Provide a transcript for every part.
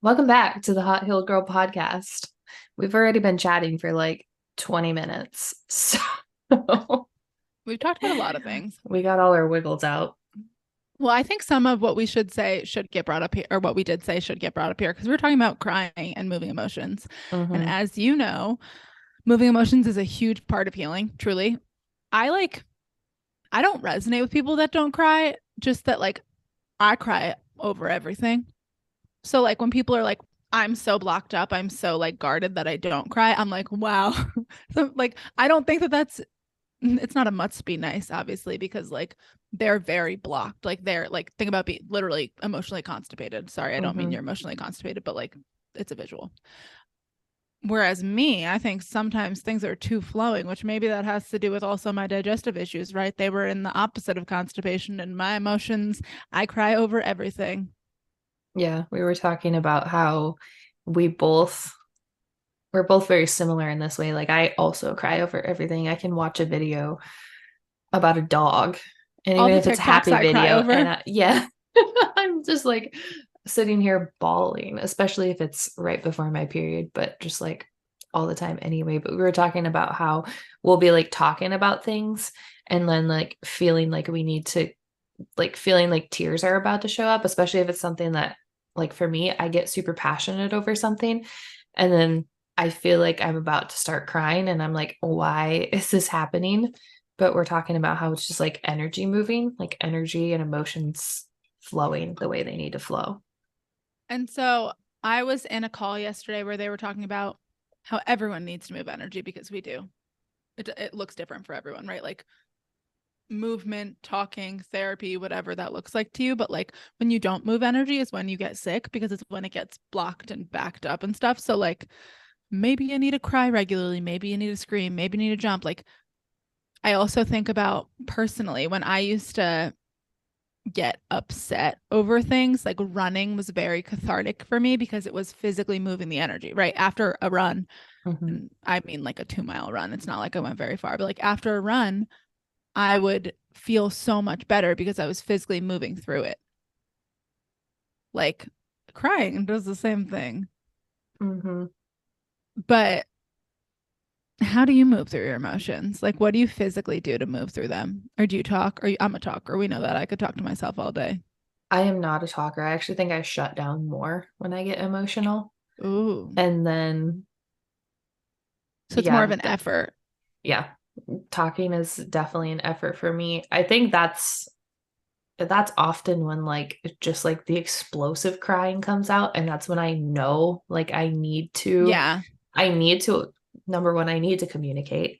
Welcome back to the Hot Hill Girl podcast. We've already been chatting for like 20 minutes. So We've talked about a lot of things. we got all our wiggles out. Well, I think some of what we should say should get brought up here, or what we did say should get brought up here, because we're talking about crying and moving emotions. And Hmm. as you know, moving emotions is a huge part of healing, truly. I like, I don't resonate with people that don't cry, just that like I cry over everything. So, like, when people are like, I'm so blocked up, I'm so like guarded that I don't cry, I'm like, wow. So, like, I don't think that that's it's not a must be nice, obviously, because like they're very blocked. Like they're like think about being literally emotionally constipated. Sorry, I don't mean Hmm. you're emotionally constipated, but like it's a visual. Whereas me, I think sometimes things are too flowing, which maybe that has to do with also my digestive issues, right? They were in the opposite of constipation, and my emotions, I cry over everything. Yeah, we were talking about how we both we're both very similar in this way. Like I also cry over everything. I can watch a video about a dog, and All even the if it's a TikToks happy I cry video, and over. yeah, I'm just like sitting here bawling, especially if it's right before my period, but just like all the time anyway. But we were talking about how we'll be like talking about things and then like feeling like we need to, like feeling like tears are about to show up, especially if it's something that, like for me, I get super passionate over something. And then I feel like I'm about to start crying and I'm like, why is this happening? But we're talking about how it's just like energy moving, like energy and emotions flowing the way they need to flow. And so I was in a call yesterday where they were talking about how everyone needs to move energy because we do. It looks different for everyone, right? Like movement, talking, therapy, whatever that looks like to you. But like when you don't move energy is when you get sick because it's when it gets blocked and backed up and stuff. So like maybe you need to cry regularly, maybe you need to scream, maybe you need to jump. Like I also think about personally when I used to get upset over things, like running was very cathartic for me because it was physically moving the energy, right? After a run, Mhm. and I mean like a 2 mile run. It's not like I went very far, but like after a run, I would feel so much better because I was physically moving through it. Like crying does the same thing. Mhm. But how do you move through your emotions? Like, what do you physically do to move through them? Or do you talk? Or I'm a talker. We know that I could talk to myself all day. I am not a talker. I actually think I shut down more when I get emotional. Ooh. And then, So it's more of yeah, an effort. yeah, talking is definitely an effort for me. I think that's often when like just like the explosive crying comes out, and that's when I know like Yeah. I need to, number one, I need to communicate.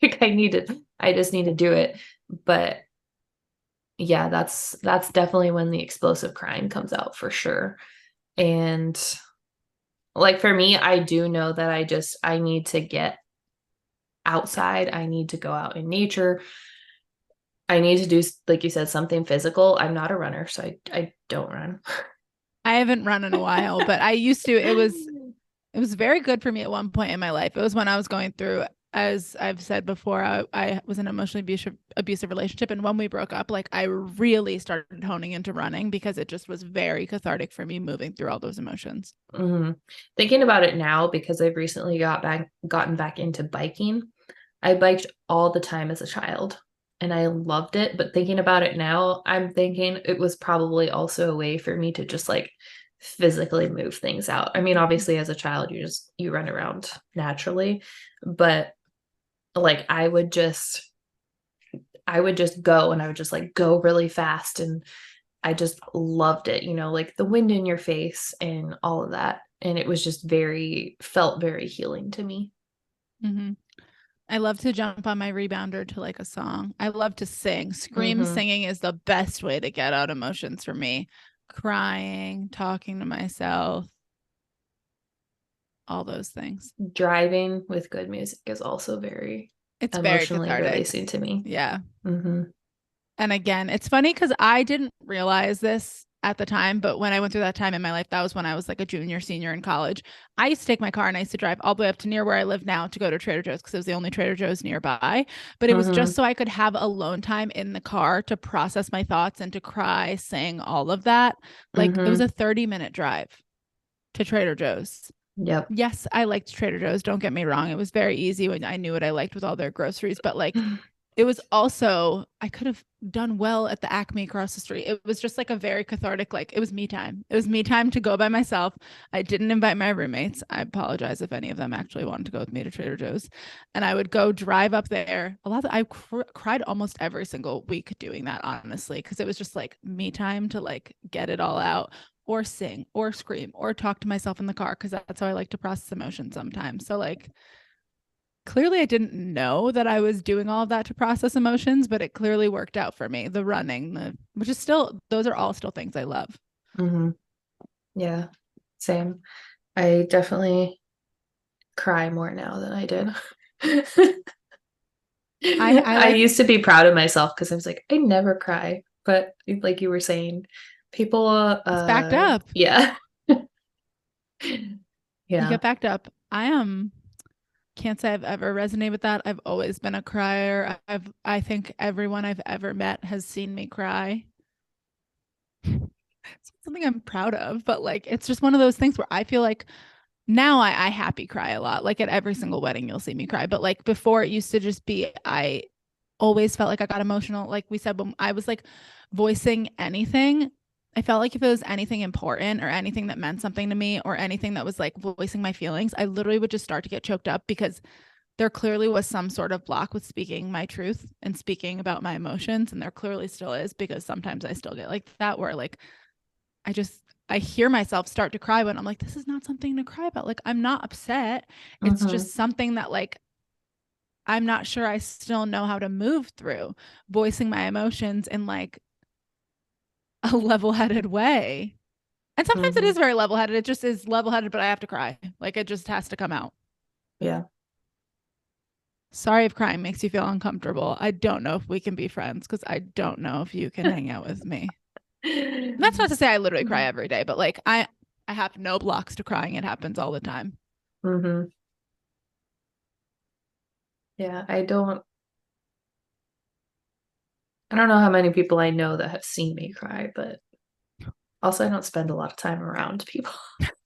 Like I just need to do it. But yeah, that's definitely when the explosive crying comes out for sure. And like for me, I do know that I need to get outside. I need to go out in nature. I need to do, like you said, something physical. I'm not a runner, so I don't run. I haven't run in a while, but I used to. It was very good for me at one point in my life. It was when I was going through, as I've said before, I was in an emotionally abusive relationship. And when we broke up, like I really started honing into running because it just was very cathartic for me moving through all those emotions. Hmm. Thinking about it now, because I've recently gotten back into biking. I biked all the time as a child and I loved it. But thinking about it now, I'm thinking it was probably also a way for me to just like physically move things out. I mean, obviously as a child, you run around naturally, but like I would just go and I would just like go really fast, and I just loved it, like the wind in your face and all of that. And it was just felt very healing to me. Mm-hmm. I love to jump on my rebounder to like a song. I love to sing. Scream Hmm. singing is the best way to get out emotions for me. Crying, talking to myself, all those things. Driving with good music is also very It's very emotionally cathartic. releasing to me. Yeah. Hmm. And again, it's funny because I didn't realize this at the time, but when I went through that time in my life, that was when I was like a junior, senior in college. I used to take my car and I used to drive all the way up to near where I live now to go to Trader Joe's because it was the only Trader Joe's nearby. But it was just Hmm. so I could have alone time in the car to process my thoughts and to cry, sing, all of that. Like it was Hmm. a 30-minute drive. to Trader Joe's. Yep. Yes, I liked Trader Joe's. Don't get me wrong. It was very easy when I knew what I liked with all their groceries, but like it was also, I could have done well at the Acme across the street. It was just like a very cathartic, like it was me time. It was me time to go by myself. I didn't invite my roommates. I apologize if any of them actually wanted to go with me to Trader Joe's. And I would go drive up there. I cried almost every single week doing that, honestly, because it was just like me time to like get it all out or sing or scream or talk to myself in the car because that's how I like to process emotions sometimes. So like clearly I didn't know that I was doing all of that to process emotions, but it clearly worked out for me. The running, which is still, those are all still things I love. Mm-hmm. Yeah, same. I definitely cry more now than I did. I I like, used to be proud of myself because I was like, I never cry. But like you were saying, people, it's backed up. yeah, You yeah. get backed up. Can't say I've ever resonated with that. I've always been a crier. I think everyone I've ever met has seen me cry. It's something I'm proud of, but like it's just one of those things where I feel like now I happy cry a lot. Like at every single wedding, you'll see me cry. But like before, it used to just be I always felt like I got emotional. Like we said, when I was like voicing anything, I felt like if it was anything important or anything that meant something to me or anything that was like voicing my feelings, I literally would just start to get choked up because there clearly was some sort of block with speaking my truth and speaking about my emotions. And there clearly still is because sometimes I still get like that where like I just I hear myself start to cry when I'm like, this is not something to cry about. Like I'm not upset. It's Mm-hmm. just something that like I'm not sure I still know how to move through voicing my emotions in like a level-headed way. And sometimes it Mm-hmm. is very level-headed. It just is level-headed, but I have to cry. Like it just has to come out. Yeah. Sorry if crying makes you feel uncomfortable. I don't know if we can be friends because I don't know if you can hang out with me. And that's not to say I literally cry every day, but like I have no blocks to crying. It happens all the time. Mm-hmm. Yeah, I don't know how many people I know that have seen me cry, but also I don't spend a lot of time around people.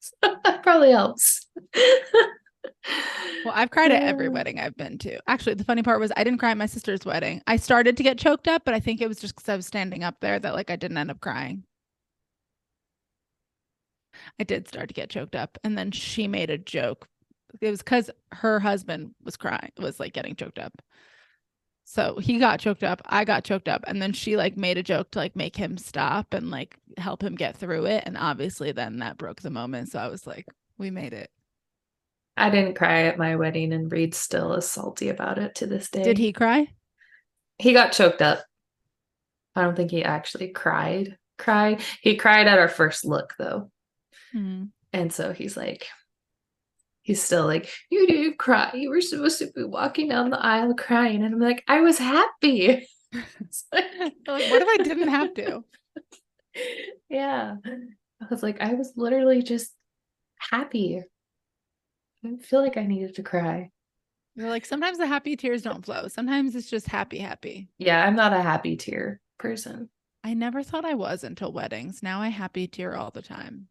So that probably helps. Well, I've cried at every wedding I've been to. Actually, the funny part was I didn't cry at my sister's wedding. I started to get choked up, but I think it was just because I was standing up there that like I didn't end up crying. I did start to get choked up, and then she made a joke. It was because her husband was crying, was like getting choked up. So he got choked up, I got choked up, and then she like made a joke to like make him stop and like help him get through it. And obviously, then that broke the moment. So I was like, we made it. I didn't cry at my wedding, and Reed's still is salty about it to this Did day. he cry? He got choked up. I don't think he actually cried. Cried. He cried at our first look though. Hmm. And so he's still like, you didn't cry. You were supposed to be walking down the aisle crying. And I'm like, I was happy. Like, what if I didn't have to? Yeah. I was like, I was literally just happy. I didn't feel like I needed to cry. You're like, sometimes the happy tears don't flow. Sometimes it's just happy, happy. Yeah, I'm not a happy tear person. I never thought I was until weddings. Now I happy tear all the time.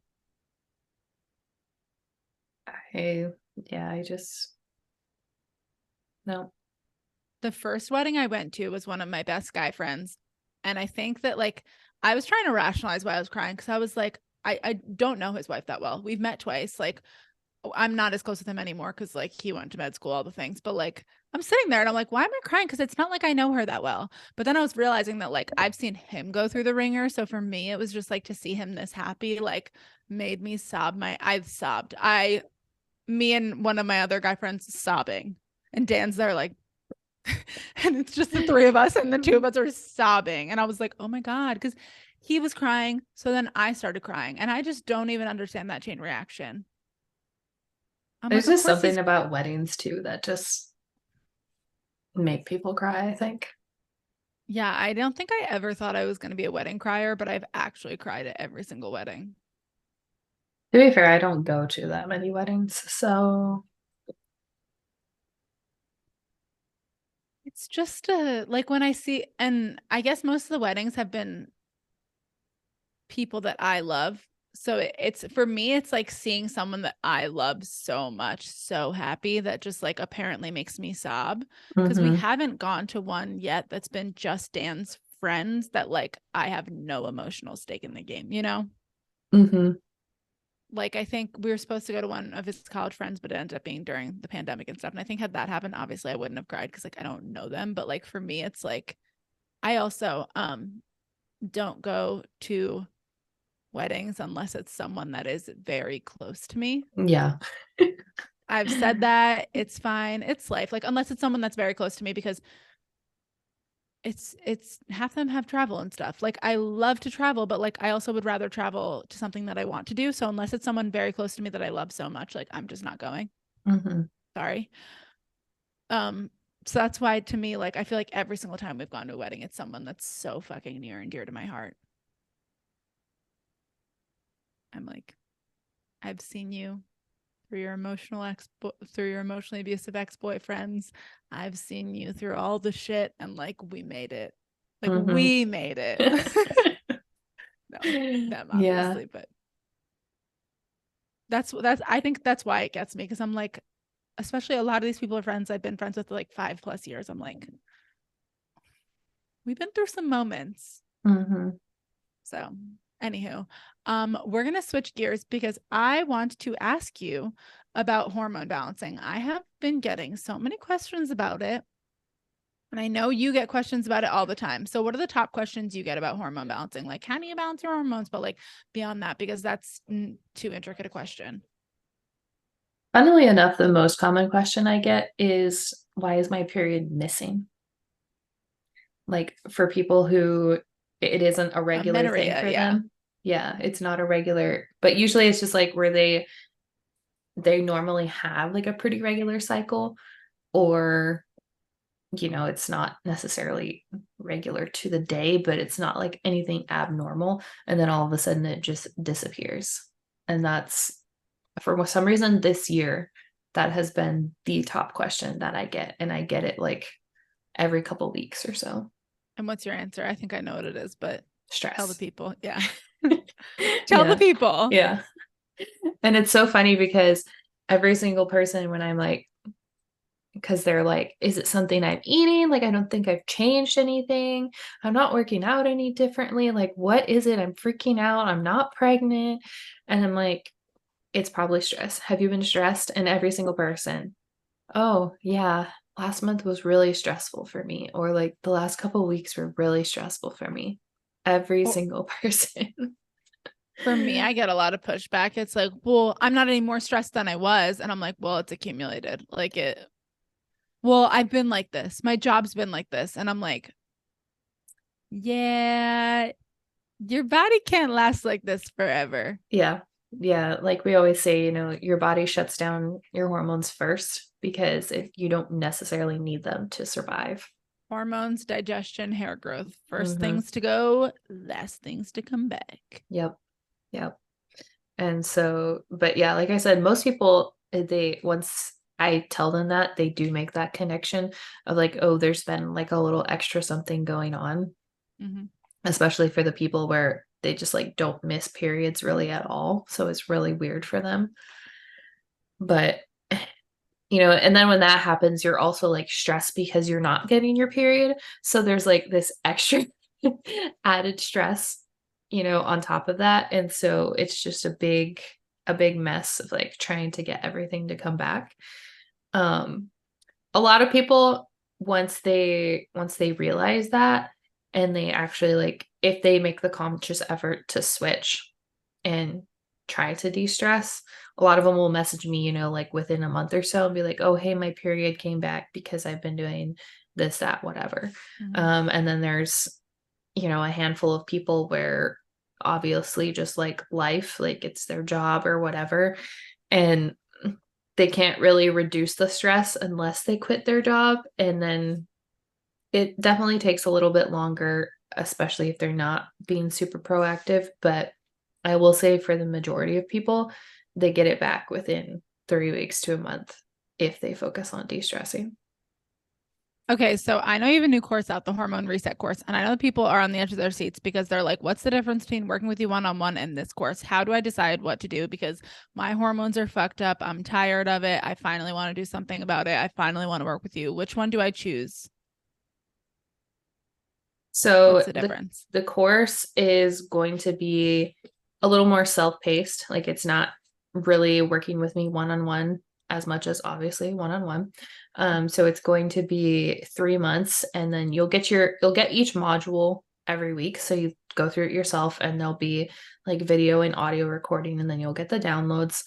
I, yeah, I just, no. The first wedding I went to was one of my best guy friends. And I think that like I was trying to rationalize why I was crying because I was like, I don't know his wife that well. We've met twice. Like I'm not as close with him anymore because like he went to med school, all the things. But like I'm sitting there and I'm like, why am I crying? Because it's not like I know her that well. But then I was realizing that like I've seen him go through the ringer. So for me, it was just like to see him this happy, like made me sob. I've sobbed. Me and one of my other guy friends sobbing. And Dan's there like, and it's just the three of us, and the two of us are sobbing. And I was like, oh my God, because he was crying. So then I started crying. And I just don't even understand that chain reaction. I'm There's like, of just course something he's, about weddings too that just make people cry, I think. yeah, I don't think I ever thought I was going to be a wedding crier, but I've actually cried at every single wedding. To be fair, I don't go to that many weddings, so It's just like when I see, and I guess most of the weddings have been people that I love. So it's for me, it's like seeing someone that I love so much, so happy that just like apparently makes me sob because we Mm-hmm. haven't gone to one yet that's been just Dan's friends that like I have no emotional stake in the game, you know? Mm-hmm. Like I think we were supposed to go to one of his college friends, but it ended up being during the pandemic and stuff. And I think had that happened, obviously I wouldn't have cried because like I don't know them. But like for me, it's like I also don't go to weddings unless it's someone that is very close to me. Yeah. I've said that. It's fine. It's life. Like unless it's someone that's very close to me because it's half them have travel and stuff. Like I love to travel, but like I also would rather travel to something that I want to do. So unless it's someone very close to me that I love so much, like I'm just not going. Mm-hmm. Sorry. Um so that's why to me like I feel like every single time we've gone to a wedding it's someone that's so fucking near and dear to my heart. I'm like I've seen you through your through your emotionally abusive ex-boyfriends. I've seen you through all the shit and like we made it. Like Mm-hmm. we made it. No, them Yeah. obviously, but that's I think that's why it gets me because I'm like, especially a lot of these people are friends I've been friends with like 5+ years. I'm like, we've been through some moments. Mm-hmm. So anywho, we're gonna switch gears because I want to ask you about hormone balancing. I have been getting so many questions about it. And I know you get questions about it all the time. So what are the top questions you get about hormone balancing? Like, how do you balance your hormones? But like beyond that, because that's too intricate a question. Funnily enough, the most common question I get is, why is my period missing? Like for people who it isn't a regular thing Amenorrhea, for yeah. them. Yeah, it's not a regular, but usually it's just like where they normally have like a pretty regular cycle, or it's not necessarily regular to the day, but it's not like anything abnormal, and then all of a sudden it just disappears. And that's, for some reason, this year that has been the top question that I get, and I get it like every couple weeks or so. And what's your answer? I think I know what it is, but tell the Stress. people. Yeah. Tell the Yeah. people. Yeah. And it's so funny because every single person, when I'm like, because they're like, is it something I'm eating? Like, I don't think I've changed anything. I'm not working out any differently. Like, what is it? I'm freaking out. I'm not pregnant. And I'm like, it's probably stress. Have you been stressed? And every single person, oh, yeah, last month was really stressful for me. Or like the last couple of weeks were really stressful for me. Every Or, single person. for me, I get a lot of pushback. It's like, well, I'm not any more stressed than I was. And I'm like, well, it's accumulated. Like well, I've been like this. My job's been like this. And I'm like, yeah, your body can't last like this forever. Yeah. Yeah. Like we always say, your body shuts down your hormones first because you don't necessarily need them to survive. Hormones, digestion, hair growth. First Mm-hmm. things to go, last things to come back. Yep. Yep. And so, but yeah, like I said, most people, once I tell them that, they do make that connection of like, oh, there's been like a little extra something going on, Mm-hmm. especially for the people where they just like don't miss periods really at all. So it's really weird for them. But and then when that happens, you're also like stressed because you're not getting your period. So there's like this extra added stress, on top of that. And so it's just a big mess of like trying to get everything to come back. Um, a lot of people, once they realize that, and they actually like, if they make the conscious effort to switch and try to de-stress, a lot of them will message me, like within a month or so, and be like, oh, hey, my period came back because I've been doing this, that, whatever. Mm-hmm. And then there's a handful of people where obviously just like life, like it's their job or whatever, and they can't really reduce the stress unless they quit their job. And then it definitely takes a little bit longer, especially if they're not being super proactive. But I will say for the majority of people, they get it back within 3 weeks to a month if they focus on de-stressing. Okay, so I know you have a new course out, the hormone reset course, and I know people are on the edge of their seats because they're like, what's the difference between working with you one-on-one and this course? How do I decide what to do? Because my hormones are fucked up. I'm tired of it. I finally want to do something about it. I finally want to work with you. Which one do I choose? What's So the the difference? the course is going to be a little more self-paced. Like it's not really working with me one-on-one as much as obviously one-on-one. So it's going to be 3 months, and then you'll get each module every week. So you go through it yourself, and there'll be like video and audio recording, and then you'll get the downloads.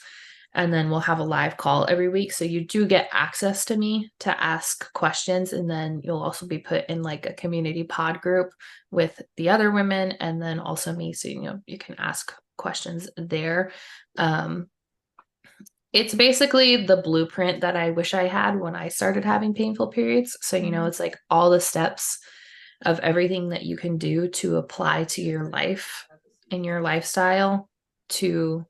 And then we'll have a live call every week. So you do get access to me to ask questions. And then you'll also be put in like a community pod group with the other women and then also me. So, you can ask questions there. Um, it's basically the blueprint that I wish I had when I started having painful periods. So, it's like all the steps of everything that you can do to apply to your life and your lifestyle to,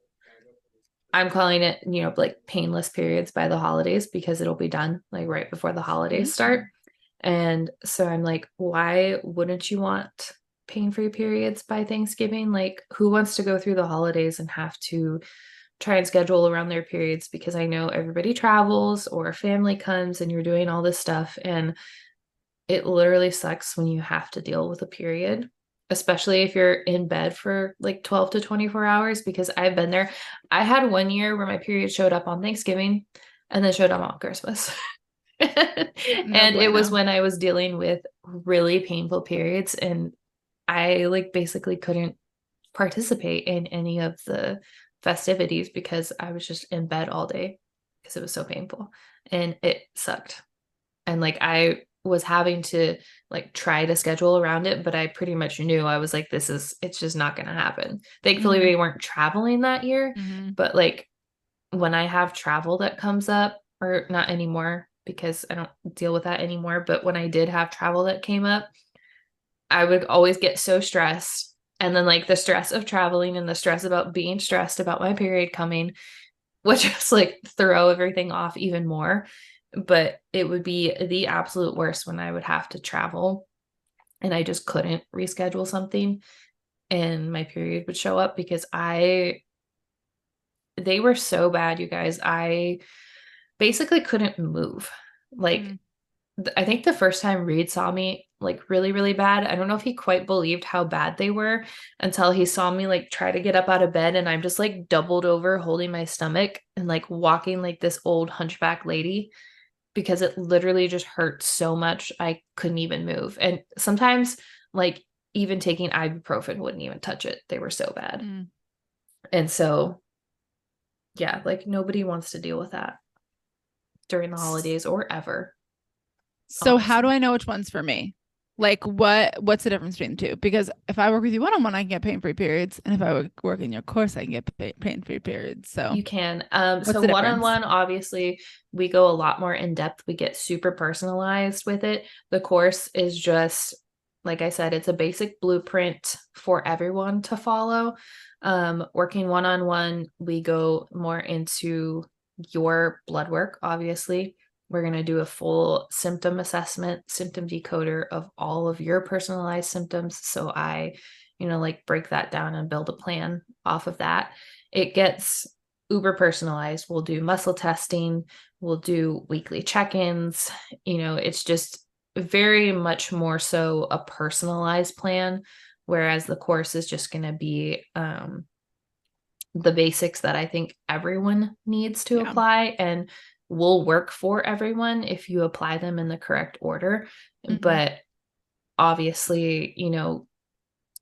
I'm calling it, like painless periods by the holidays because it'll be done like right before the holidays start. And so I'm like, why wouldn't you want pain-free periods by Thanksgiving? Like, who wants to go through the holidays and have to try and schedule around their periods? Because I know everybody travels or family comes and you're doing all this stuff. And it literally sucks when you have to deal with a period, especially if you're in bed for like 12 to 24 hours, because I've been there. I had one year where my period showed up on Thanksgiving and then showed up on Christmas. No And it was bueno. when I was dealing with really painful periods and I like basically couldn't participate in any of the festivities because I was just in bed all day because it was so painful and it sucked. And like I was having to like try to schedule around it, but I pretty much knew I was like, it's just not going to happen. Thankfully, Mm-hmm. we weren't traveling that year, Mm-hmm. but like when I have travel that comes up, or not anymore because I don't deal with that anymore, but when I did have travel that came up, I would always get so stressed. And then like the stress of traveling and the stress about being stressed about my period coming would just like throw everything off even more. But it would be the absolute worst when I would have to travel and I just couldn't reschedule something and my period would show up because they were so bad, you guys. I basically couldn't move. Like, I think the first time Reed saw me like really, really bad, I don't know if he quite believed how bad they were until he saw me like try to get up out of bed and I'm just like doubled over holding my stomach and like walking like this old hunchback lady because it literally just hurt so much I couldn't even move. And sometimes like even taking ibuprofen wouldn't even touch it. They were so bad. Mm-hmm. And so yeah, like nobody wants to deal with that during the holidays or ever, So how do honestly. I know which one's for me? Like what's the difference between the two? Because if I work with you one-on-one, I can get pain-free periods, and if I work in your course, I can get pain-free periods. So You can. what's So the difference? one-on-one, obviously, we go a lot more in depth. We get super personalized with it. The course is just, like I said, it's a basic blueprint for everyone to follow. Working one-on-one, we go more into your blood work, obviously. We're going to do a full symptom assessment, symptom decoder of all of your personalized symptoms. So I, like break that down and build a plan off of that. It gets uber personalized. We'll do muscle testing, we'll do weekly check-ins. It's just very much more so a personalized plan, whereas the course is just going to be the basics that I think everyone needs to Yeah. apply and will work for everyone if you apply them in the correct order. Mm-hmm. But obviously,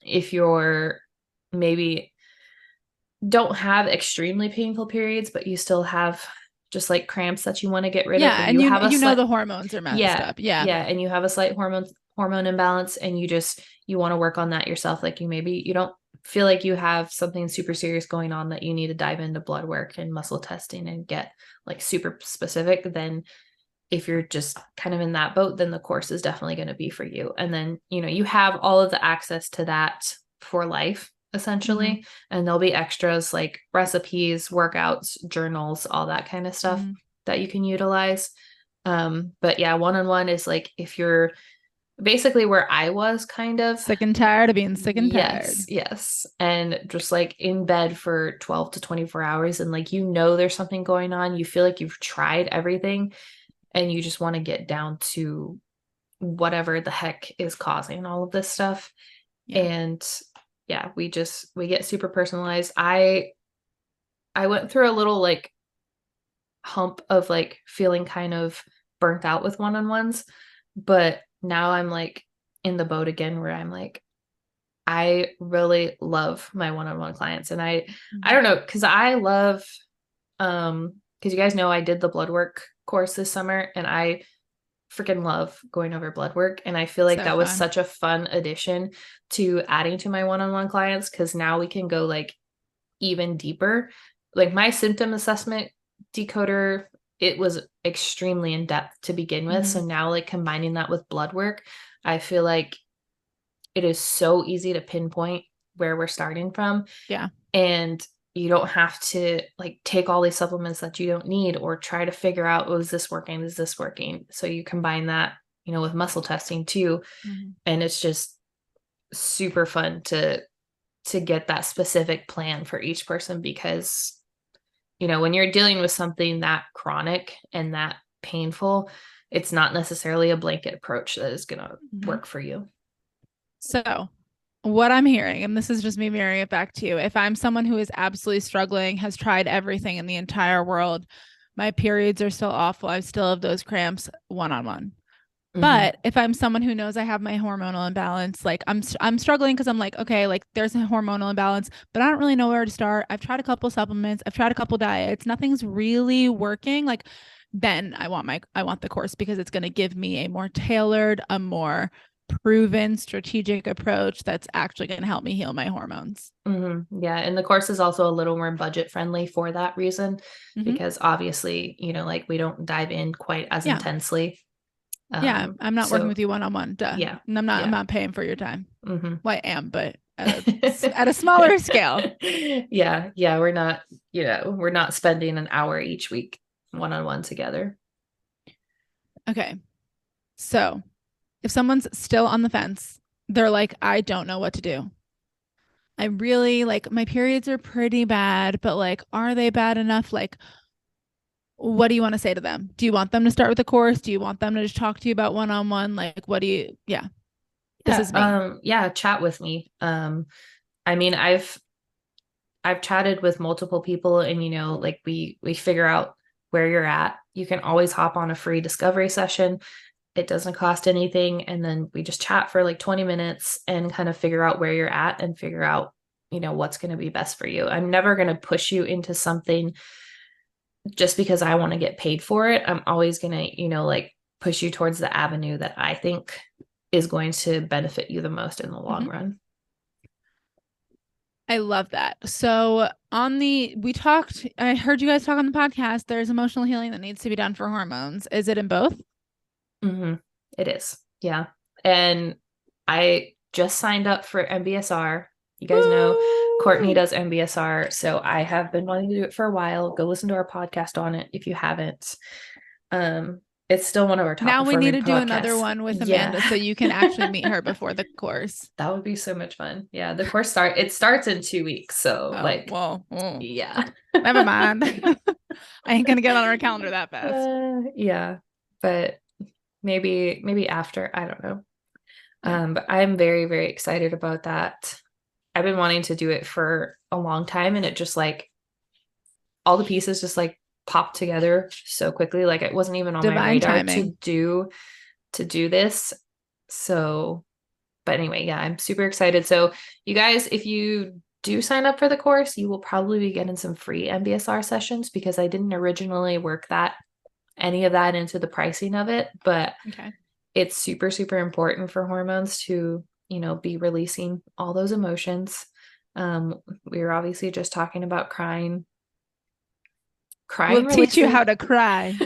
if you're maybe don't have extremely painful periods, but you still have just like cramps that you want to get rid of, Yeah, or and you have a you know slight, the hormones are messed yeah, up. Yeah. yeah, and you have a slight hormone imbalance, and you want to work on that yourself. Like you don't feel like you have something super serious going on that you need to dive into blood work and muscle testing and get like super specific. Then if you're just kind of in that boat, then the course is definitely going to be for you. And then, you have all of the access to that for life, Mm-hmm. essentially. And there'll be extras like recipes, workouts, journals, all that kind of stuff Mm-hmm. that you can utilize. But yeah, one-on-one is like if you're basically where I was kind of. Sick and tired of being sick and tired. Yes, yes. And just like in bed for 12 to 24 hours and like there's something going on, you feel like you've tried everything and you just want to get down to whatever the heck is causing all of this stuff. Yeah. And yeah, we get super personalized. I went through a little like hump of like feeling kind of burnt out with one-on-ones, but now I'm like in the boat again where I'm like I really love my one-on-one clients. And I don't know, because I love because you guys know I did the blood work course this summer and I freaking love going over blood work. And I feel like So that was fun. such a fun addition to adding to my one-on-one clients because now we can go like even deeper. Like my symptom assessment decoder, it was extremely in depth to begin with. So now like combining that with blood work, I feel like it is so easy to pinpoint where we're starting from. Yeah. And you don't have to like take all these supplements that you don't need or try to figure out, oh, is this working? Is this working? So you combine that, with muscle testing too. And it's just super fun to get that specific plan for each person because, when you're dealing with something that chronic and that painful, it's not necessarily a blanket approach that is going to work for you. So, what I'm hearing, and this is just me mirroring it back to you, if I'm someone who is absolutely struggling, has tried everything in the entire world, my periods are still awful, I still have those cramps, one-on-one. But if I'm someone who knows I have my hormonal imbalance, like I'm struggling because I'm like, okay, like there's a hormonal imbalance, but I don't really know where to start. I've tried a couple supplements, I've tried a couple diets, nothing's really working. Like then I want the course because it's going to give me a more tailored, a more proven strategic approach that's actually going to help me heal my hormones. Yeah. And the course is also a little more budget friendly for that reason, because obviously, like we don't dive in quite as intensely. I'm not working with you one-on-one. Duh. Yeah. And I'm not paying for your time. Well, I am, but at a, at a smaller scale. Yeah. Yeah. We're not spending an hour each week one-on-one together. Okay. So if someone's still on the fence, they're like, I don't know what to do. I really like my periods are pretty bad, but like, are they bad enough? Like, what do you want to say to them? Do you want them to start with the course? Do you want them to just talk to you about one-on-one? Like, what do you, this is me. Chat with me. I mean, I've chatted with multiple people and, like we figure out where you're at. You can always hop on a free discovery session. It doesn't cost anything. And then we just chat for like 20 minutes and kind of figure out where you're at and figure out, what's going to be best for you. I'm never going to push you into something just because I want to get paid for it. I'm always going to, like push you towards the avenue that I think is going to benefit you the most in the long run. I love that. So I heard you guys talk on the podcast. There's emotional healing that needs to be done for hormones. Is it in both? It is. Yeah. And I just signed up for MBSR. You guys know Courtney does MBSR. So I have been wanting to do it for a while. Go listen to our podcast on it if you haven't. It's still one of our top now we need to podcasts. do another one with Amanda so you can actually meet her before the course. That would be so much fun. Yeah, the course starts in 2 weeks. So yeah. Never mind. I ain't gonna get on our calendar that fast. Yeah, but maybe after, I don't know. But I'm very, very excited about that. I've been wanting to do it for a long time, and it just like all the pieces just like popped together so quickly. Like it wasn't even on my radar timing to do this. So, but anyway, yeah, I'm super excited. So you guys, if you do sign up for the course, you will probably be getting some free MBSR sessions because I didn't originally work any of that into the pricing of it, but it's super, super important for hormones to, be releasing all those emotions. We were obviously just talking about crying. We'll teach you how to cry.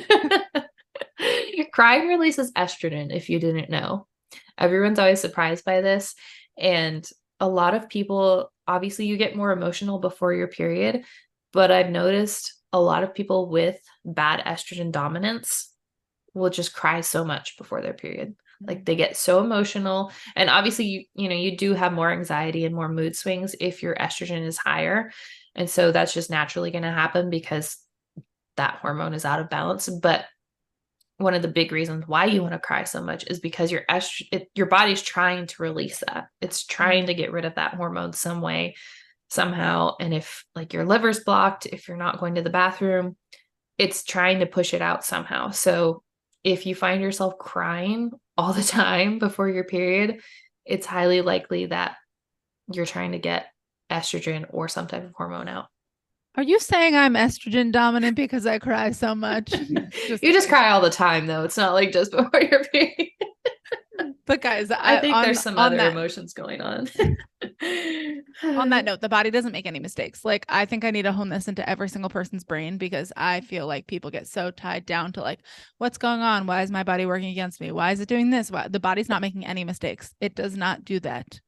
Crying releases estrogen, if you didn't know. Everyone's always surprised by this. And a lot of people, obviously you get more emotional before your period, but I've noticed a lot of people with bad estrogen dominance will just cry so much before their period. Like they get so emotional. And obviously you do have more anxiety and more mood swings if your estrogen is higher. And so that's just naturally going to happen because that hormone is out of balance. But one of the big reasons why you want to cry so much is because your body's trying to release that. It's trying to get rid of that hormone some way, somehow. And if like your liver's blocked, if you're not going to the bathroom, it's trying to push it out somehow. So if you find yourself crying all the time before your period, it's highly likely that you're trying to get estrogen or some type of hormone out. Are you saying I'm estrogen dominant because I cry so much? You just cry all the time, though. It's not like just before your period. But guys, I think there's some other emotions going on. On that note, the body doesn't make any mistakes. Like, I think I need to hone this into every single person's brain, because I feel like people get so tied down to like, what's going on? Why is my body working against me? Why is it doing this? Why? The body's not making any mistakes. It does not do that.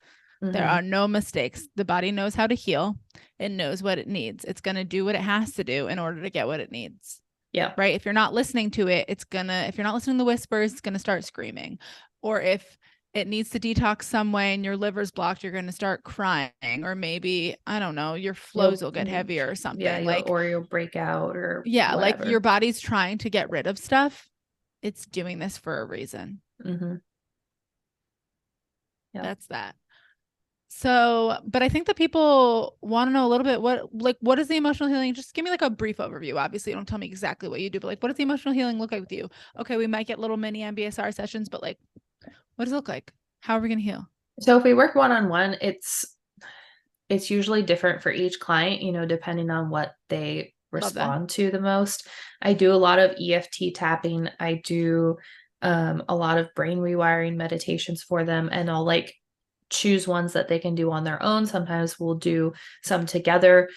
There are no mistakes. The body knows how to heal. It knows what it needs. It's going to do what it has to do in order to get what it needs. Yeah. Right. If you're not listening to it, if you're not listening to the whispers, it's going to start screaming. Or if it needs to detox some way and your liver's blocked, you're going to start crying. Or maybe, I don't know, your flows will get heavier or something. Yeah, or you'll break out or whatever. Like your body's trying to get rid of stuff. It's doing this for a reason. Yeah. That's that. So, but I think that people want to know a little bit what is the emotional healing? Just give me like a brief overview. Obviously, don't tell me exactly what you do, but like, what does the emotional healing look like with you? Okay, we might get little mini MBSR sessions, but like, what does it look like? How are we going to heal? So if we work one-on-one, it's usually different for each client, depending on what they respond to the most. I do a lot of EFT tapping. I do a lot of brain rewiring meditations for them, and I'll like choose ones that they can do on their own. Sometimes we'll do some together,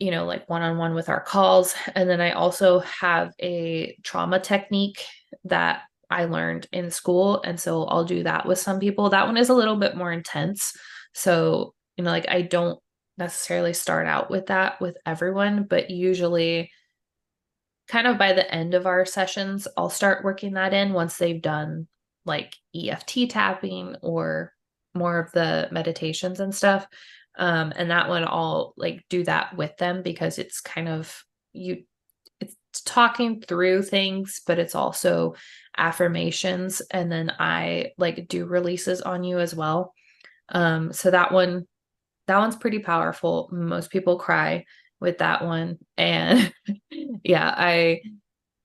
like one-on-one with our calls. And then I also have a trauma technique that I learned in school. And so I'll do that with some people. That one is a little bit more intense. So, like I don't necessarily start out with that with everyone, but usually kind of by the end of our sessions, I'll start working that in once they've done like EFT tapping or more of the meditations and stuff. And that one I'll like do that with them, because it's kind of it's talking through things, but it's also affirmations. And then I like do releases on you as well. So that one's pretty powerful. Most people cry with that one. And yeah,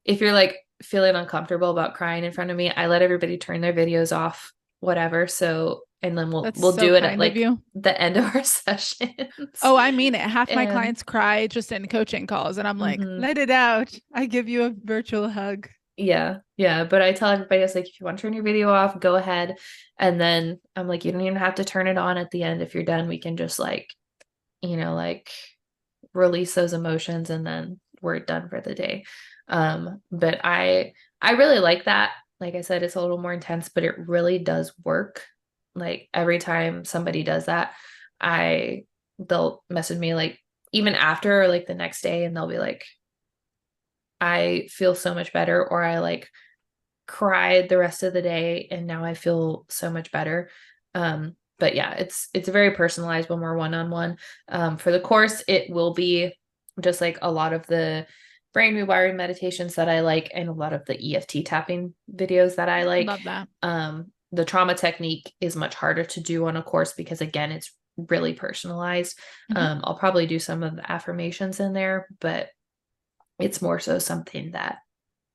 if you're like feeling uncomfortable about crying in front of me, I let everybody turn their videos off, whatever. So, and then we'll do it at like the end of our sessions. Oh, I mean it. Half my clients cry just in coaching calls, and I'm like, let it out. I give you a virtual hug. Yeah. But I tell everybody, it's like, if you want to turn your video off, go ahead. And then I'm like, you don't even have to turn it on at the end. If you're done, we can just like, like release those emotions, and then we're done for the day. But I really like that. Like I said, it's a little more intense, but it really does work. Like every time somebody does that, they'll message me like even after or like the next day, and they'll be like, I feel so much better, or I like cried the rest of the day and now I feel so much better. But yeah, it's very personalized when we're one-on-one. For the course, it will be just like a lot of the brain rewiring meditations that I like, and a lot of the EFT tapping videos that I like. Love that. The trauma technique is much harder to do on a course because again, it's really personalized. I'll probably do some of the affirmations in there, but it's more so something that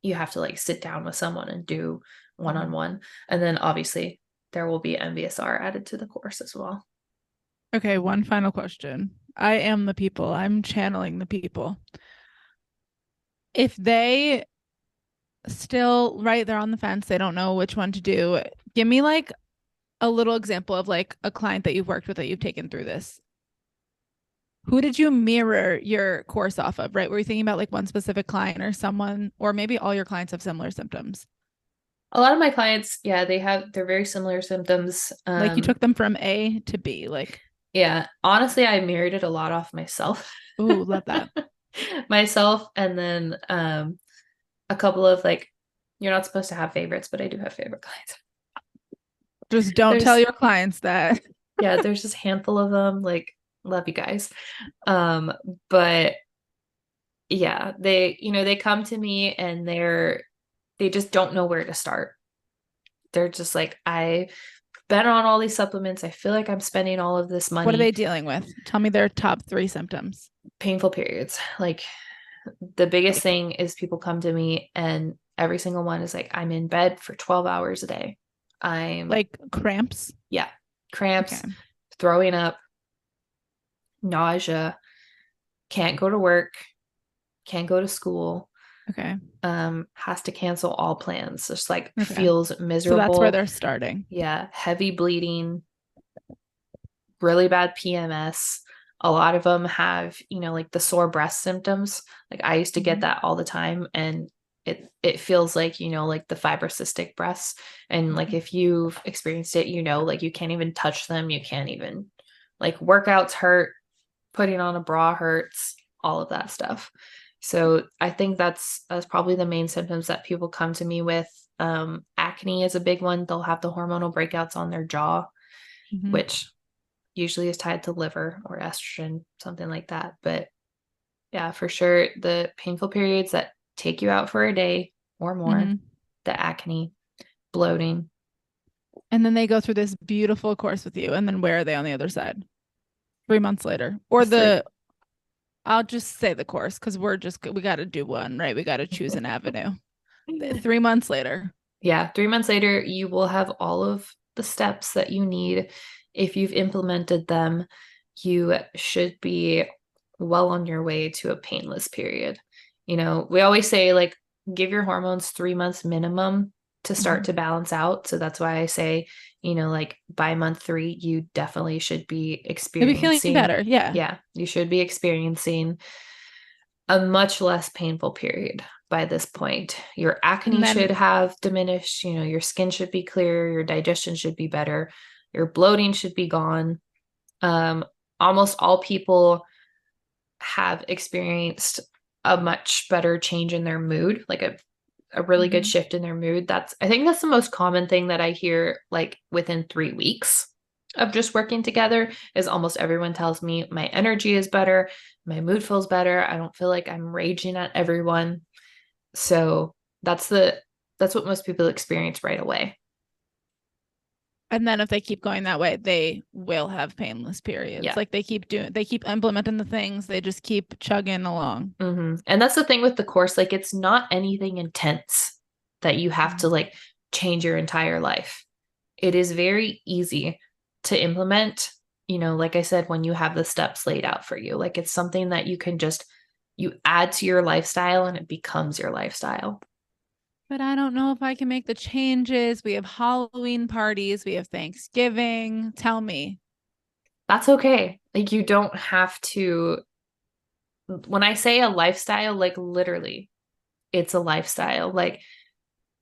you have to like sit down with someone and do one-on-one. And then obviously there will be MBSR added to the course as well. Okay, one final question. I am the people. I'm channeling the people. If they still, right, they're on the fence, they don't know which one to do, give me like a little example of like a client that you've worked with that you've taken through this. Who did you mirror your course off of, right? Were you thinking about like one specific client or someone, or maybe all your clients have similar symptoms? A lot of my clients, yeah, they're very similar symptoms. Like you took them from A to B, like. Yeah, honestly, I mirrored it a lot off myself. Ooh, love that. Myself, and then a couple of like You're not supposed to have favorites, but I do have favorite clients. Just don't tell There's your clients that. yeah, there's just a handful of them. Like, love you guys. But yeah, they come to me and they just don't know where to start. They're just like, I've been on all these supplements. I feel like I'm spending all of this What are money. they dealing with? Tell me their top 3 symptoms. Painful periods. Like, the biggest thing is people come to me and every single one is like, I'm in bed for 12 hours a day. I'm, Like cramps? yeah, Okay. cramps, throwing up, nausea, can't go to work, can't go to school, Okay. has to cancel all plans. Just like Okay. feels So that's where miserable. they're starting. Yeah, heavy bleeding, really bad PMS. A lot of them have, like the sore breast symptoms. Like I used to get Mhm. that all the time and it feels like, like the fibrocystic breasts. And like Mhm. if you've experienced it, like you can't even touch them. You can't even like workouts hurt, putting on a bra hurts, all of that stuff. So I think that's probably the main symptoms that people come to me with. Acne is a big one. They'll have the hormonal breakouts on their jaw, Mhm. which usually is tied to liver or estrogen, something like that. But yeah, for sure, the painful periods that take you out for a day or more, Mhm. the acne, bloating. And then they go through this beautiful course with you. And then where are they on the other side? 3 months later. Or Three. I'll just say the course because we got to do one, right? We got to choose an avenue. 3 months later. Yeah, 3 months later, you will have all of the steps that you need. If you've implemented them, you should be well on your way to a painless period. We always say, like, give your hormones 3 months minimum to start Mhm. to balance out. So that's why I say, like by month 3, you definitely should be You'll be feeling experiencing, better. Yeah. yeah, you should be experiencing a much less painful period by this point. Your And acne should then have diminished, your skin should be clear, your digestion should be better, your bloating should be gone. Um, Almost all people have experienced a much better change in their mood, like a really good mhm. shift in their mood. I think that's the most common thing that I hear like within 3 weeks of just working together is almost everyone tells me my energy is better, my mood feels better. I don't feel like I'm raging at everyone. So that's what most people experience right away. And then if they keep going that way, they will have painless periods. Yeah. Like they keep implementing the things, they just keep chugging along. And that's the thing with the course. Like, it's not anything intense that you have to Mhm. like change your entire life. It is very easy to implement, like I said, when you have the steps laid out for you. Like, it's something that you add to your lifestyle and it becomes your lifestyle. But I don't know if I can make the changes. We have Halloween parties, we have Thanksgiving. Tell me. That's okay. Like, you don't have to, when I say a lifestyle, like literally, it's a lifestyle. Like,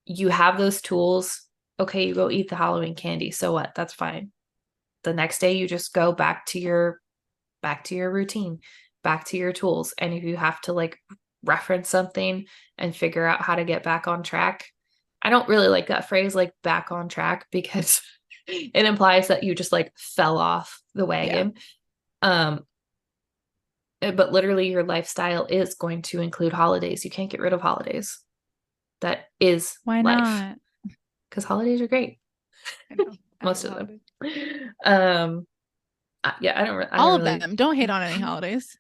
you have those tools. Okay, you go eat the Halloween candy. So what? That's fine. The next day you just go back to your routine, back to your tools. And if you have to like reference something and figure out how to get back on track, I don't really like that phrase like back on track because it implies that you just like fell off the Yeah. wagon. Um but literally your lifestyle is going to include holidays. You can't get rid of holidays. That is Why life not? because holidays are great, I know. I love most of them. holidays. Um yeah, I All don't of really. them. Don't hate on any holidays.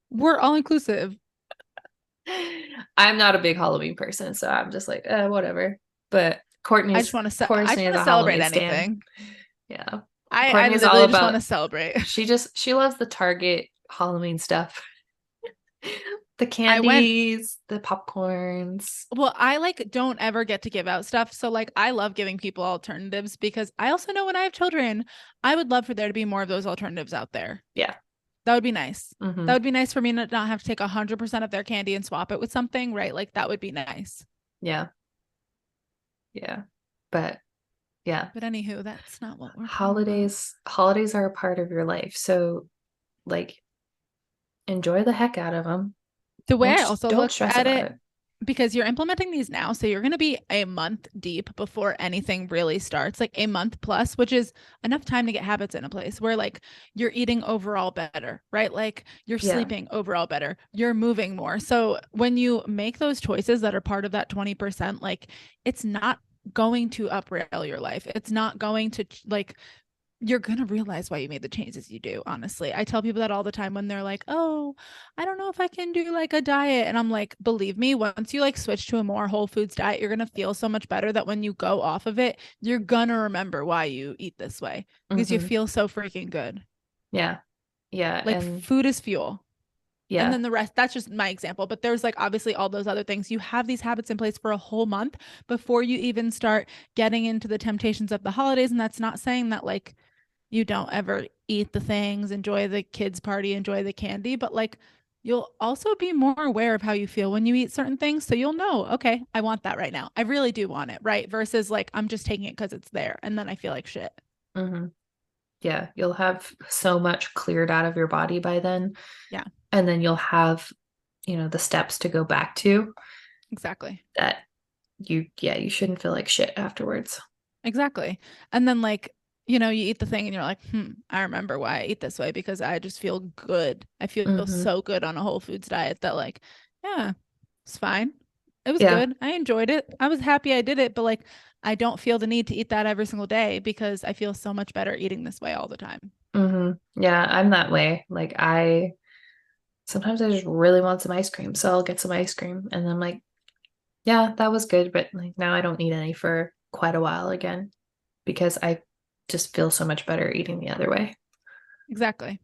We're all inclusive. I'm not a big Halloween person, so I'm just like, whatever. But Courtney's I just Courtney want is to a celebrate Halloween stan. anything. Yeah. I Courtney's all literally just want about to celebrate. she loves the Target Halloween stuff. The I went candies, the popcorns. Well, I like don't ever get to give out stuff. So like I love giving people alternatives because I also know when I have children, I would love for there to be more of those alternatives out there. Yeah. That would be nice. Hmm. That would be nice for me to not have to take 100% of their candy and swap it with something, right? Like that would be nice. Yeah. Yeah. But yeah, But anywho, that's not what we're talking about. holidays are a part of your life. So like enjoy the heck out of them. The way Don't I also don't look stress at about it it. because you're implementing these now. So you're going to be a month deep before anything really starts, like a month plus, which is enough time to get habits in a place where like you're eating overall better, right? Like you're Yeah. sleeping overall better, you're moving more. So when you make those choices that are part of that 20%, like it's not going to uprail your life. It's not going to like you're going to realize why you made the changes you do, honestly. I tell people that all the time when they're like, "Oh, I don't know if I can do like a diet." And I'm like, "Believe me, once you like switch to a more whole foods diet, you're going to feel so much better that when you go off of it, you're going to remember why you eat this way because you Hmm. feel so freaking good." Yeah. Yeah. Like And food is fuel. And yeah. then the rest, that's just my example. But there's like obviously all those other things. You have these habits in place for a whole month before you even start getting into the temptations of the holidays. And that's not saying that like you don't ever eat the things, enjoy the kids' party, enjoy the candy, but like you'll also be more aware of how you feel when you eat certain things. So you'll know, okay, I want that right now. I really do want it, right? Versus like I'm just taking it because it's there and then I feel like shit. Hmm. Yeah. You'll have so much cleared out of your body by then. Yeah, And then you'll have, the steps to go back to exactly. that yeah, you shouldn't feel like shit afterwards. Exactly. And then like, you eat the thing and you're like, I remember why I eat this way because I just feel good. I feel Hmm. so good on a whole foods diet that like, yeah, it's fine. It was Yeah. good. I enjoyed it. I was happy I did it, but like I don't feel the need to eat that every single day because I feel so much better eating this way all the time. Yeah, I'm that way. Like I sometimes I just really want some ice cream, so I'll get some ice cream and then I'm like, yeah, that was good, but like now I don't need any for quite a while again because I just feel so much better eating the other way. Exactly.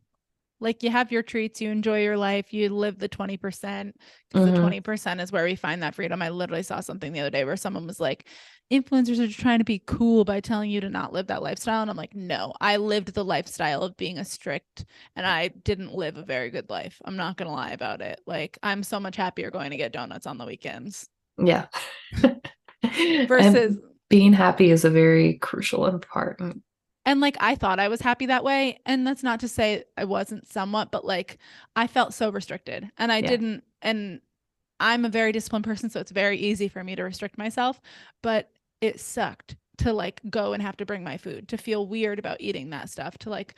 Like you have your treats, you enjoy your life, you live the 20% because the Hmm. 20% is where we find that freedom. I literally saw something the other day where someone was like, influencers are trying to be cool by telling you to not live that lifestyle. And I'm like, no, I lived the lifestyle of being a strict and I didn't live a very good life. I'm not going to lie about it. Like, I'm so much happier going to get donuts on the weekends Yeah. versus And being happy is a very crucial and important. and like I thought I was happy that way. And that's not to say I wasn't somewhat, but like I felt so restricted and I Yeah. didn't. And I'm a very disciplined person, so it's very easy for me to restrict myself. But it sucked to like go and have to bring my food, to feel weird about eating that stuff, to like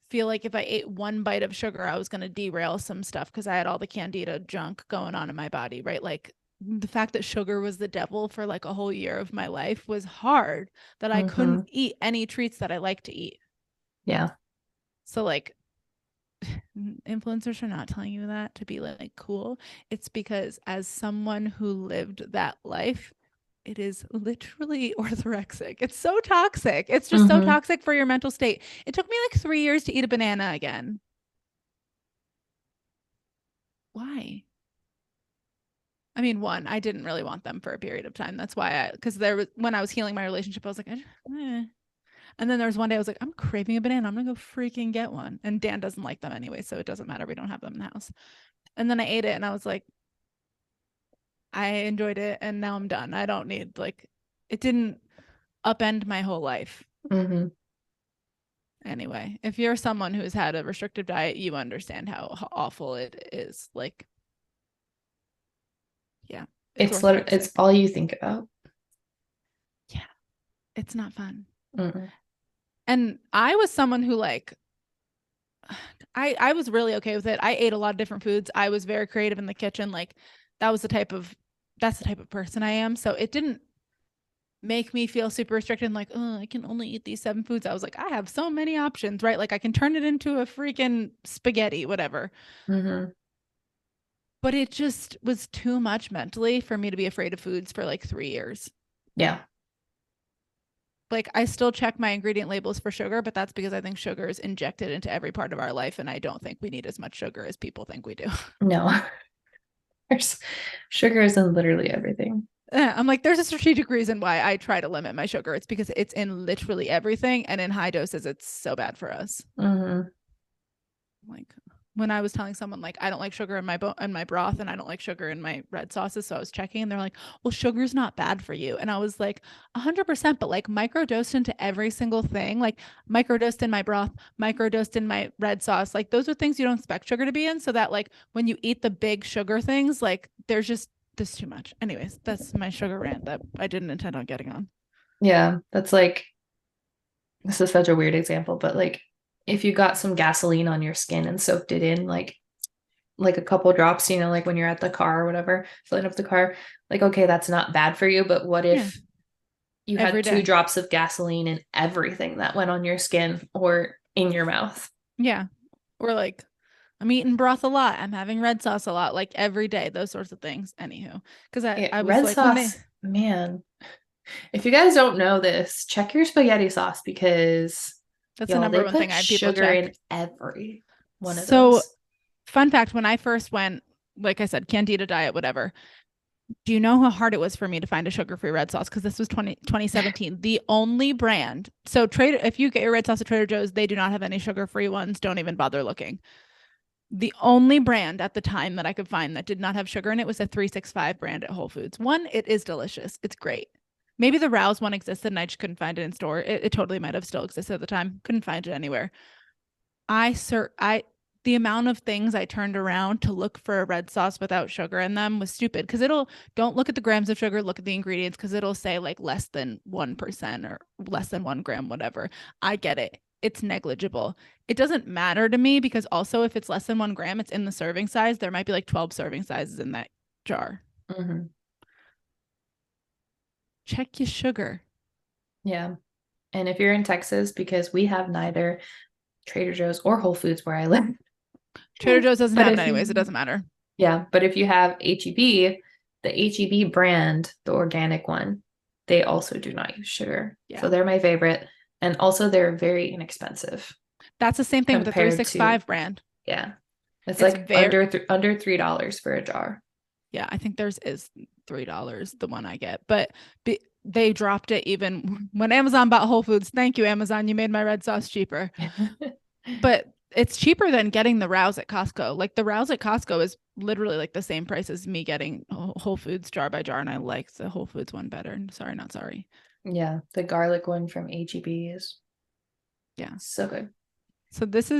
feel like if I ate one bite of sugar, I was going to derail some stuff because I had all the candida junk going on in my body, right? Like the fact that sugar was the devil for like a whole year of my life was hard that I couldn't Hmm. eat any treats that I like to eat. Yeah. So like influencers are not telling you that to be like cool. It's because as someone who lived that life, it is literally orthorexic. It's so toxic. It's just so Hmm. toxic for your mental state. It took me like 3 years to eat a banana again. Why? I mean, one, I didn't really want them for a period of time. That's why because there was, when I was healing my relationship, I was like, eh. And then there was one day I was like, I'm craving a banana. I'm going to go freaking get one. And Dan doesn't like them anyway. So it doesn't matter. We don't have them in the house. And then I ate it and I was like, I enjoyed it and now I'm done. I don't need like it didn't upend my whole life. Hmm. Anyway, if you're someone who's had a restrictive diet, you understand how awful it is. Like, yeah, it's It's orthorexic. all you think about. Yeah, it's not fun. Hmm. And I was someone who like I was really okay with it. I ate a lot of different foods. I was very creative in the kitchen. Like that was the type of that's the type of person I am. So it didn't make me feel super restricted and like, oh, I can only eat these 7 foods. I was like, I have so many options, right? Like I can turn it into a freaking spaghetti, whatever. Hmm. But it just was too much mentally for me to be afraid of foods for like 3 years. Yeah. Like I still check my ingredient labels for sugar, but that's because I think sugar is injected into every part of our life. And I don't think we need as much sugar as people think we do. No. There's sugar is in literally everything. I'm like, there's a strategic reason why I try to limit my sugar. It's because it's in literally everything. And in high doses, it's so bad for us. Hmm. Like when I was telling someone like I don't like sugar in my broth and I don't like sugar in my red sauces, so I was checking and they're like, "Well, sugar's not bad for you." And I was like, "100%, but like microdosed into every single thing, like microdosed in my broth, microdosed in my red sauce. Like those are things you don't expect sugar to be in, so that like when you eat the big sugar things, like there's just this is too much. Anyways, that's my sugar rant that I didn't intend on getting on. Yeah, that's like, this is such a weird example, but like if you got some gasoline on your skin and soaked it in like a couple drops, like when you're at the car or whatever, filling up the car, like okay, that's not bad for you, but what Yeah, if you every had two day. drops of gasoline in everything that went on your skin or in your mouth? Yeah. Or like I'm eating broth a lot. I'm having red sauce a lot, like every day, those sorts of things. Anywho, because Yeah, I was red like, when they, sauce, man. If you guys don't know this, check your spaghetti sauce because that's the y'all, number they one thing put I have people sugar check. in every one of So, those. fun fact, when I first went, like I said, Candida diet, whatever. Do you know how hard it was for me to find a sugar-free red sauce? Because this was 2017. The only brand. So if you get your red sauce at Trader Joe's, they do not have any sugar-free ones. Don't even bother looking. The only brand at the time that I could find that did not have sugar in it was a 365 brand at Whole Foods. One, it is delicious. It's great. Maybe the Rouse one existed and I just couldn't find it in store. It totally might have still existed at the time. Couldn't find it anywhere. I the amount of things I turned around to look for a red sauce without sugar in them was stupid because don't look at the grams of sugar, look at the ingredients because it'll say like less than 1% or less than 1 gram, whatever. I get it. It's negligible. It doesn't matter to me because also if it's less than 1 gram, it's in the serving size. There might be like 12 serving sizes in that jar. Mm-hmm. Check your sugar. Yeah. And if you're in Texas, because we have neither Trader Joe's or Whole Foods where I live. Trader Joe's doesn't But have it if anyways. It you, doesn't matter. yeah, but if you have HEB, the HEB brand, the organic one, they also do not use sugar. Yeah. So they're my favorite. And also they're very inexpensive That's the same thing with the compared to, 365 brand. yeah, it's It's like very under $3 for a jar. Yeah, I think theirs is $3, the one I get, but they dropped it even when Amazon bought Whole Foods. Thank you, Amazon. You made my red sauce cheaper. But it's cheaper than getting the Rouse at Costco. Like the Rouse at Costco is literally like the same price as me getting Whole Foods jar by jar, and I like the Whole Foods one better. Sorry, not sorry. Yeah, the garlic one from HEB is Yeah. so good. So this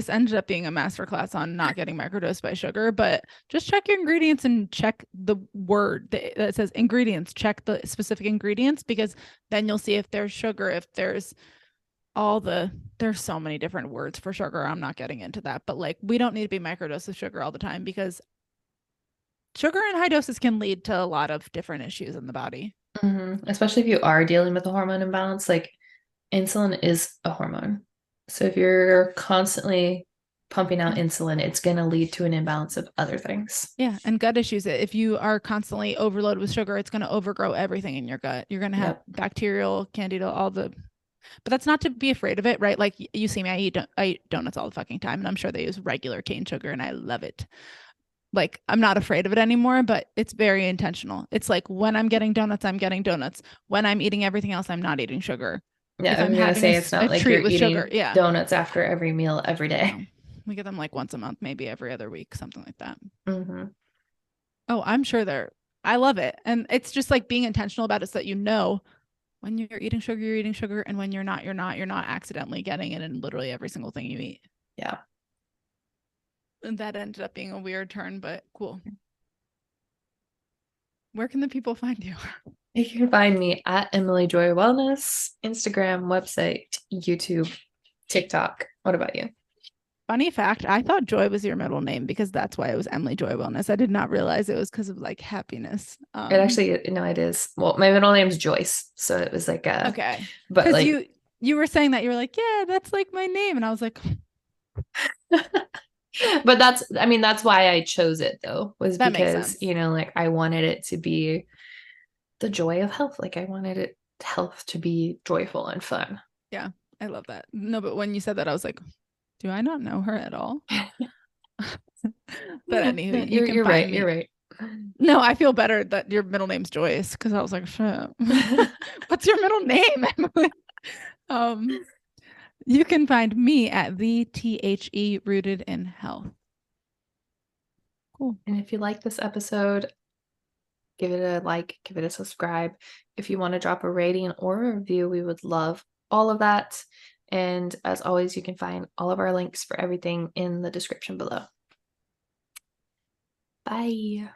ended up being a masterclass on not getting microdosed by sugar, but just check your ingredients and check the word that says ingredients. Check the specific ingredients because then you'll see if there's sugar, if there's there's so many different words for sugar. I'm not getting into that, but like we don't need to be microdosed of sugar all the time because sugar in high doses can lead to a lot of different issues in the body. Mm-hmm. Especially if you are dealing with a hormone imbalance, like insulin is a hormone. So if you're constantly pumping out insulin, it's going to lead to an imbalance of other things. Yeah, and gut issues. If you are constantly overloaded with sugar, it's going to overgrow everything in your gut. You're going to have Yep. bacterial, candida, but that's not to be afraid of it, right? Like you see me, I eat donuts all the fucking time, and I'm sure they use regular cane sugar, and I love it. Like I'm not afraid of it anymore, but it's very intentional. It's like when I'm getting donuts, I'm getting donuts. When I'm eating everything else, I'm not eating sugar. Yeah, If I I'm was gonna having say it's a not like treat you're with sugar, eating yeah, donuts after every meal every day. no, we get them like once a month, maybe every other week, something like that. Mm-hmm. Oh, I'm sure I love it. And it's just like being intentional about it so that you know when you're eating sugar, you're eating sugar. And when you're not, you're not accidentally getting it in literally every single thing you eat. Yeah. And that ended up being a weird turn, but cool. Where can the people find you? You can find me at Emily Joy Wellness, Instagram, website, YouTube, TikTok. What about you? Funny fact, I thought Joy was your middle name because that's why it was Emily Joy Wellness. I did not realize it was because of like happiness. It actually, no, it is. Well, my middle name's Joyce, so it was like Okay. but Because like, you were saying that you were like, yeah, that's like my name. And I was like, but I mean, that's why I chose it though, was that makes because, sense. like I wanted it to be the joy of health. Like I wanted health to be joyful and fun. Yeah, I love that. No, but when you said that, I was like, do I not know her at all? But No, anywho, you can you're find right. You're me. right. No, I feel better that your middle name's Joyce because I was like, shit. What's your middle name, Emily? Um, you can find me at the THE Rooted in Health. Cool. And if you like this episode, give it a like, give it a subscribe. If you want to drop a rating or a review, we would love all of that. And as always, you can find all of our links for everything in the description below. Bye.